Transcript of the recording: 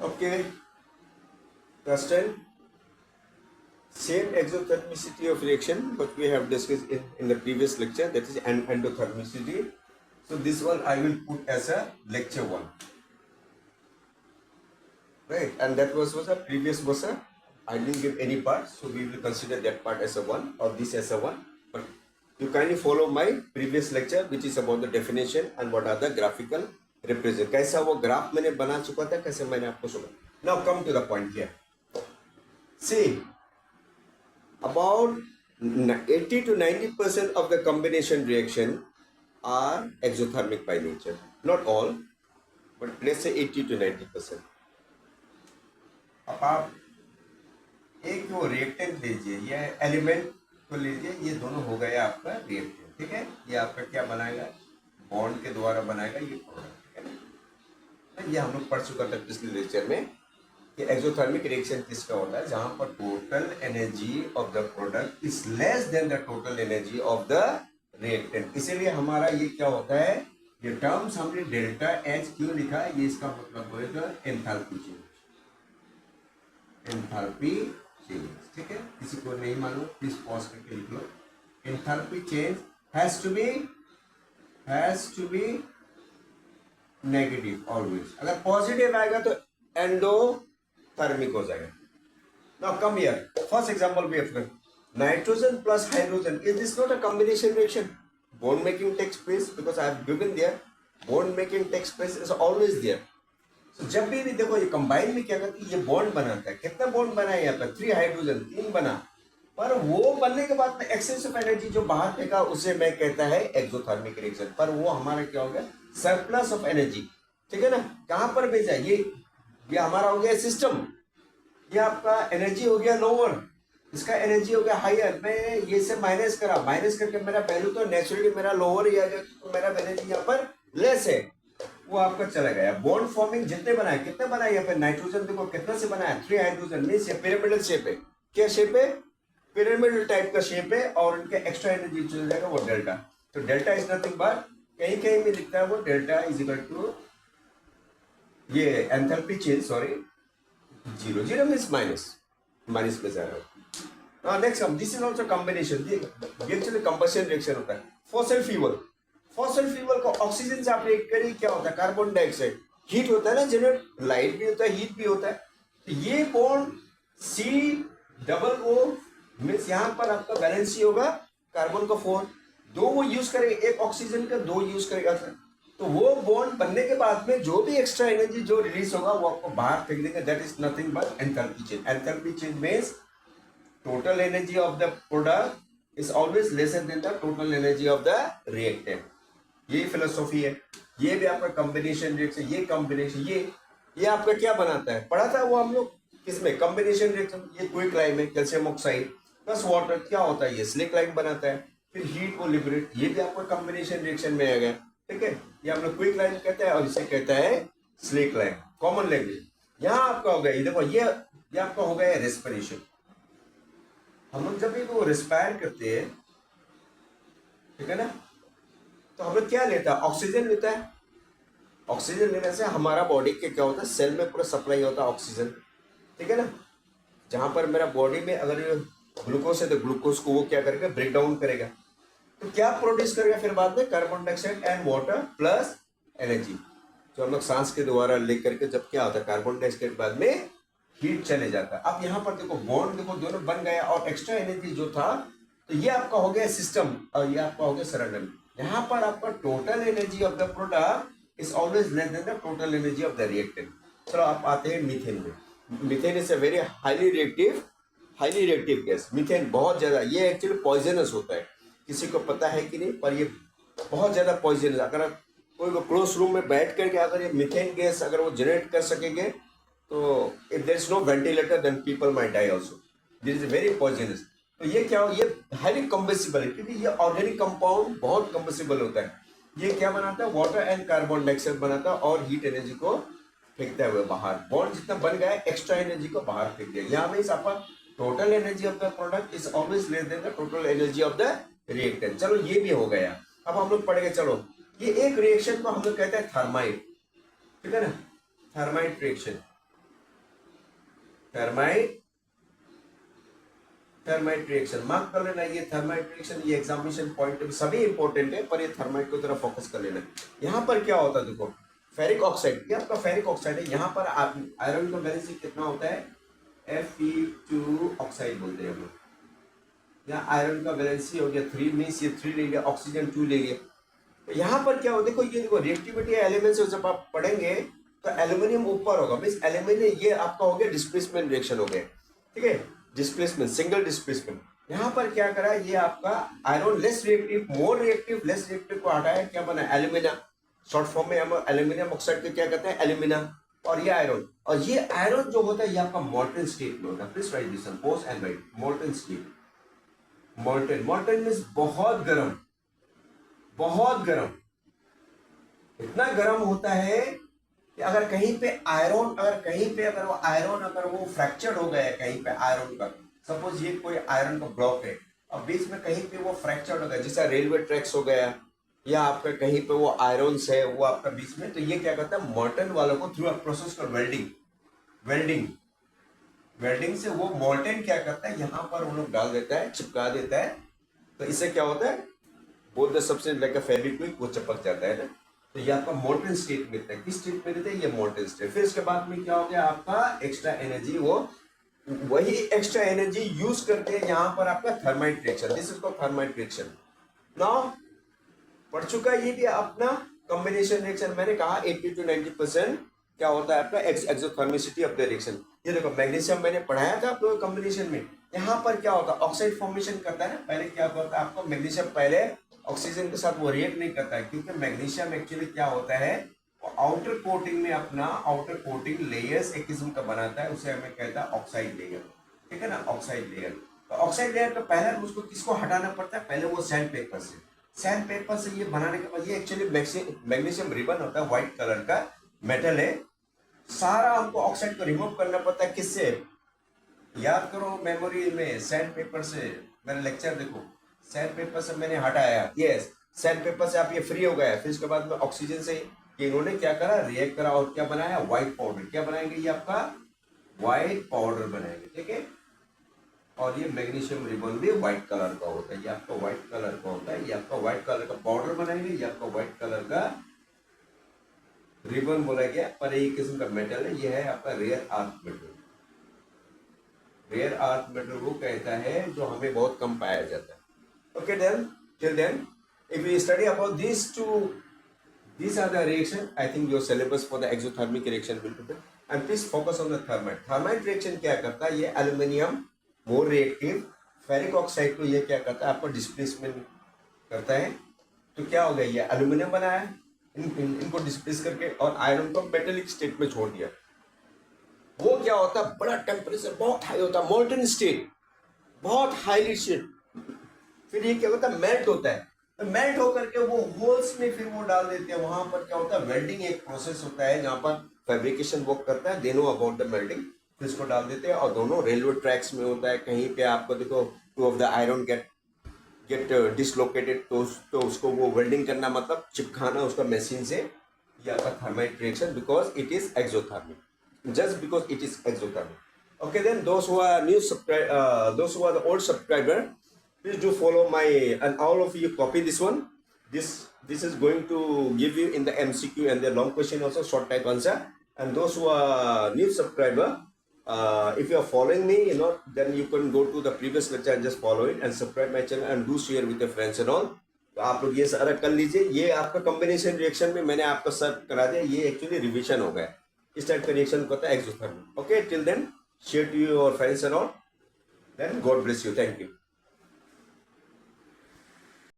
Okay, Rustin, same exothermicity of reaction, but we have discussed in the previous lecture, that is endothermicity. So this one I will put as a lecture 1. Right, and that was a previous was a, I didn't give any part, so we will consider that part as a 1 or this as a 1. But you kindly follow my previous lecture, which is about the definition and what are the graphical represent. कैसा वो graph मैंने बना चुका था, कैसे मैंने आपको सुना. Now come to the point here. See, about 80 to 90% of the combination reaction are exothermic by nature. Not all, but let's say 80 to 90%. अब आप एक वो रिएक्टेंट लीजिए, ये एलिमेंट को लीजिए, ये दोनों हो गया आपका रिएक्टेंट. ठीक है, ये आपका क्या बनाएगा, बॉन्ड के द्वारा बनाएगा ये प्रोडक्ट. ठीक है ना, ये हम लोग पढ़ चुका था पिछले लेक्चर में कि एक्सोथर्मिक रिएक्शन किसका होता है, जहां पर total energy of the product is less than the total energy of the reactant. इसीलिए हमारा ये क्या होता है, ये टर्म्स हमने डेल्टा एच क्यों लिखा है, ये इसका मतलब होगा एंथैल्पी चेंज. Enthalpy change. ठीक है, किसी को नहीं मालूम प्लीज पॉज करके लिख लो. Enthalpy change has to be negative always. अगर पॉजिटिव आएगा तो एंडोथर्मिक हो जाएगा. Now come here, first example we have nitrogen plus hydrogen. Is this not a combination reaction? Bond making takes place because I have given there. Bond making takes place is always there. तो जब भी देखो ये combine में क्या करती है, ये बॉन्ड बनाता है. कितना बॉन्ड बना है यहाँ पर, 3 हाइड्रोजन 3 बना. पर वो बनने के बाद में एक्सेस ऑफ एनर्जी जो बाहर फेंका उसे मैं कहता है एक्सोथर्मिक रिएक्शन. पर वो हमारा क्या हो गया, सरप्लस ऑफ एनर्जी. ठीक है ना, कहां पर भेजा, ये हमारा हो गया सिस्टम. ये आपका एनर्जी हो गया लोअर, इसका एनर्जी हो गया हायर. मैं ये से माइनस करके मेरा वैल्यू तो नेचुरली मेरा लोअर ही आ गया, तो मेरा एनर्जी यहाँ पर लेस है, वो आपका चला गया. बॉन्ड फॉर्मिंग जितने बनाए, कितने बनाए यहाँ पे, नाइट्रोजन देखो कितना से बनाया, 3 हाइड्रोजन. मीन्स ये पिरामिडल शेप है. क्या शेप है, पिरामिडल टाइप का शेप है. और उनके एक्स्ट्रा एनर्जी चल जाएगा वो डेल्टा. तो डेल्टा इज नथिंग बट, कहीं कहीं में लिखता है वो डेल्टा इज इक्वल टू ये enthalpy change, sorry 0 means minus में जा रहा है. Next this is also combination. Actually combustion reaction होता है. फॉसिल फ्यूल को ऑक्सीजन से आप रिएक्ट करिए, क्या होता है, कार्बन डाइऑक्साइड. हीट होता है ना, जनरेट लाइट भी होता है, हीट भी होता है. तो ये बॉन्ड COO मीन्स यहाँ पर आपका बैलेंस ही होगा. कार्बन का 4, 2 वो यूज करेगा, एक ऑक्सीजन का 2 यूज करेगा. तो वो बॉन्ड बनने के बाद में जो भी एक्स्ट्रा एनर्जी जो रिलीज होगा वो आपको बाहर फेंक देंगे. That is nothing but enthalpy change. Enthalpy change means total energy of the product is always lesser than the total energy of the reactant. ये फिलोसॉफी है. ये भी आपका कॉम्बिनेशन रिएक्शन. ये कॉम्बिनेशन ये आपका क्या बनाता है, पढ़ा था वो हम लोग किसमें, कॉम्बिनेशन रिएक्शन. ये क्विक लाइम है, कैल्शियम ऑक्साइड प्लस वाटर क्या होता है, ये स्लिक लाइम बनाता है. फिर हीट को लिबरेट, ये भी आपका कॉम्बिनेशन रिएक्शन में आ गया. ठीक है, ये हम लोग क्विक लाइम कहते हैं और इसे कहता है स्लिक लाइम, कॉमन लैंग्वेज. यहाँ आपका हो गया, ये देखो ये आपका हो गया रेस्पिरेशन. हम लोग जब भी वो रिस्पायर करते हैं, ठीक है ना, तो हम लोग क्या लेता है, ऑक्सीजन लेता है. ऑक्सीजन लेने से हमारा बॉडी के क्या होता है, सेल में पूरा सप्लाई होता है ऑक्सीजन. ठीक है ना, जहां पर मेरा बॉडी में अगर ग्लूकोज है तो ग्लूकोज को वो क्या करेगा, ब्रेक डाउन करेगा. तो क्या प्रोड्यूस करेगा फिर बाद में, carbon dioxide and water plus energy, जो हम लोग सांस के द्वारा लेकर के जब क्या होता है, कार्बन डाइऑक्साइड बाद में हीट चले जाता है. अब यहाँ पर देखो बॉन्ड देखो दोनों बन गया और एक्स्ट्रा एनर्जी जो था, तो ये आपका हो गया सिस्टम और ये आपका हो गया सरेंडर. यहाँ पर आपका total energy of the product is always less than the total energy of the reactant. चलो आप आते हैं मीथेन में. Methane is a very highly reactive gas. Methane बहुत ज्यादा, ये एक्चुअली पॉइजनस होता है. किसी को पता है कि नहीं, पर ये बहुत ज्यादा पॉइजनस. अगर कोई क्लोज रूम में बैठ करके अगर ये मीथेन गैस अगर वो जनरेट कर सकेंगे, तो if there is no ventilator then people might die also. This is very poisonous. तो ये क्या हो, ये हाईली कम्बेसिबल है क्योंकि ये ऑर्गेनिक कंपाउंड बहुत कम्बेसिबल होता है. ये क्या बनाता है, वाटर एंड कार्बन डाइऑक्साइड बनाता है और हीट एनर्जी को फेंकता हुए बाहर. बॉन्ड जितना बन गया है एक्स्ट्रा एनर्जी को बाहर फेंक दिया. यहाँ मीन्स आपका total energy of the product is always less than the total energy of the reactant. चलो ये भी हो गया. अब हम लोग पढ़ेंगे, चलो ये एक रिएक्शन को हम लोग कहते हैं थर्माइट. ठीक है ना, thermite reaction. Thermite thermite reaction mark कर लेना। ये थर्माइट रिएक्शन, ये एग्जामिनेशन पॉइंट सभी इंपॉर्टेंट है, पर ये थर्माइट को जरा फोकस कर लेना। यहाँ पर क्या होता है देखो, फेरिक ऑक्साइड, ये आपका फेरिक ऑक्साइड है। यहाँ पर आयरन का बैलेंस कितना होता है, Fe2 ऑक्साइड बोलते हैं हम लोग। यहाँ आयरन का बैलेंस हो गया 3 मीन्स ये 3 ले लिया, ऑक्सीजन 2 ले लिया। तो यहाँ पर क्या हो, देखो ये देखो रिएक्टिविटी एलिमेंट्स जब आप पढ़ेंगे तो एल्यूमिनियम ऊपर होगा, मीन्स एल्यूमिनियम ये आपका हो गया डिस्प्लेसमेंट रिएक्शन हो गया, ठीक है, डिस्प्लेसमेंट, सिंगल डिस्प्लेसमेंट। यहाँ पर क्या करा, ये आपका iron less reactive, more reactive, less reactive को हटाया, क्या बना एल्यूमिना, शॉर्ट फॉर्म में हम एल्यूमिनियम ऑक्साइड को क्या कहते हैं, एल्यूमिना। और ये आयरन, और ये आयरन जो होता है ये आपका मोल्टन स्टेट में होता है। Please right this, pose and right molten state. Molten, molten means बहुत गर्म, बहुत गर्म, इतना गर्म होता है कि अगर कहीं पे आयरन, अगर कहीं पे अगर वो आयरन अगर वो फ्रैक्चर हो गया है कहीं पे आयरन का, सपोज ये कोई आयरन का ब्लॉक है और बीच में कहीं पे वो फ्रैक्चर हो गया, जैसे रेलवे ट्रैक्स हो गया या आपका कहीं पे वो आयरन है वो आपका बीच में, तो ये क्या करता है मोल्टन वालों को through a process called welding, welding, welding से वो मोल्टन क्या करता है यहाँ पर वो लोग डाल देता है, चिपका देता है। तो इससे क्या होता है, बोल द सबसे लाइक अ फेविक्विक, वो चिपक जाता है ना। तो ये आपका मोल्टन स्टेट में रहता है। किस स्टेट में रहता है, ये मोल्टन स्टेट। फिर इसके बाद में क्या हो गया, आपका एक्स्ट्रा एनर्जी, वो वही एक्स्ट्रा एनर्जी यूज करके यहाँ पर आपका thermite reaction, this is called thermite reaction. Now पढ़ चुका है ये भी अपना कॉम्बिनेशन रिएक्शन। मैंने कहा 80 to 90% क्या होता है आपका एक्सोथर्मिसिटी ऑफ द रिएक्शन। ये देखो मैग्नीशियम मैंने पढ़ाया था आपको कॉम्बिनेशन में। यहाँ पर क्या होता है, ऑक्साइड फॉर्मेशन करता है ना। पहले क्या होता है आपको, मैग्नीशियम पहले ऑक्सीजन के साथ वो रिएक्ट नहीं करता है, क्योंकि मैग्नीशियम एक्चुअली क्या होता है, आउटर कोटिंग में अपना आउटर कोटिंग लेयर्स एक किस्म का बनाता है, उसे हमें कहता है ऑक्साइड लेयर, ठीक है ना, ऑक्साइड लेयर। तो ऑक्साइड लेयर का पहले उसको किसको हटाना पड़ता है, पहले वो सैंड पेपर से, सैंड पेपर से ये बनाने के बाद, ये एक्चुअली मैग्नीशियम रिबन होता है, व्हाइट कलर का मेटल है। सारा हमको ऑक्साइड को रिमूव करना पड़ता है, किससे, याद करो मेमोरी में, सैंड पेपर से। मेरा लेक्चर देखो, सैंड पेपर से मैंने हटाया, यस, सैंड पेपर से आप ये फ्री हो गया। फिर उसके बाद में ऑक्सीजन से इन्होंने क्या करा, रिएक्ट करा और क्या बनाया, व्हाइट पाउडर। क्या बनाएंगे, ये आपका व्हाइट पाउडर बनाएंगे, ठीक है। और ये मैग्नीशियम रिबन भी व्हाइट कलर का होता है, ये आपका व्हाइट कलर का होता है, ये आपका व्हाइट कलर का पाउडर बनाएंगे, ये आपका व्हाइट कलर का रिबन बोला गया। पर एक किस्म का मेटल है, ये है आपका rare earth metal. Rare earth metal वो कहता है जो हमें बहुत कम पाया जाता है। Okay, then till then, if we study about these are the reaction. I think your syllabus for the exothermic reaction will be good. And please focus on the thermite. Thermite reaction क्या करता है, ये aluminium more reactive, ferric oxide को ये क्या करता है, आपको डिस्प्लेसमेंट करता है। तो क्या हो गया, ये एल्यूमिनियम बनाया, इनको डिस्प्लेस करके और आयरन को मेटेलिक स्टेट में छोड़ दिया। वो क्या होता है, बड़ा टेम्परेचर बहुत हाई होता है, मोल्टन स्टेट, बहुत हाईली स्टेट। फिर ये क्या होता है, मेल्ट होता है, तो मेल्ट होकर के वो होल्स में फिर वो डाल देते हैं। वहां पर क्या होता है, वेल्डिंग एक प्रोसेस होता है जहां पर फैब्रिकेशन वर्क करता है, they know about the melting. फिर इसको डाल देते हैं, और दोनों रेलवे ट्रैक्स में होता है। कहीं पे आपको देखो two of the iron get dislocated, तो उसको वो वेल्डिंग करना मतलब चिपकाना उसका मशीन से, या आपका thermite reaction, because it is exothermic, just because it is exothermic. Okay, then those who are new those who are the old subscriber, please do follow my, and all of you copy this one. This is going to give you in the MCQ and the long question also, short type answer. And those who are new subscriber, if you are following me, then you can go to the previous lecture and just follow it and subscribe my channel and do share with your friends and all. तो आप लोग ये सारा कर लीजिए। ये आपका combination reaction में मैंने आपको सर्व करा दिया, ये एक्चुअली रिविजन हो गया। इस टाइप का रिएक्शन होता है exothermic. Okay, till then share to your friends and all, then God bless you, thank you.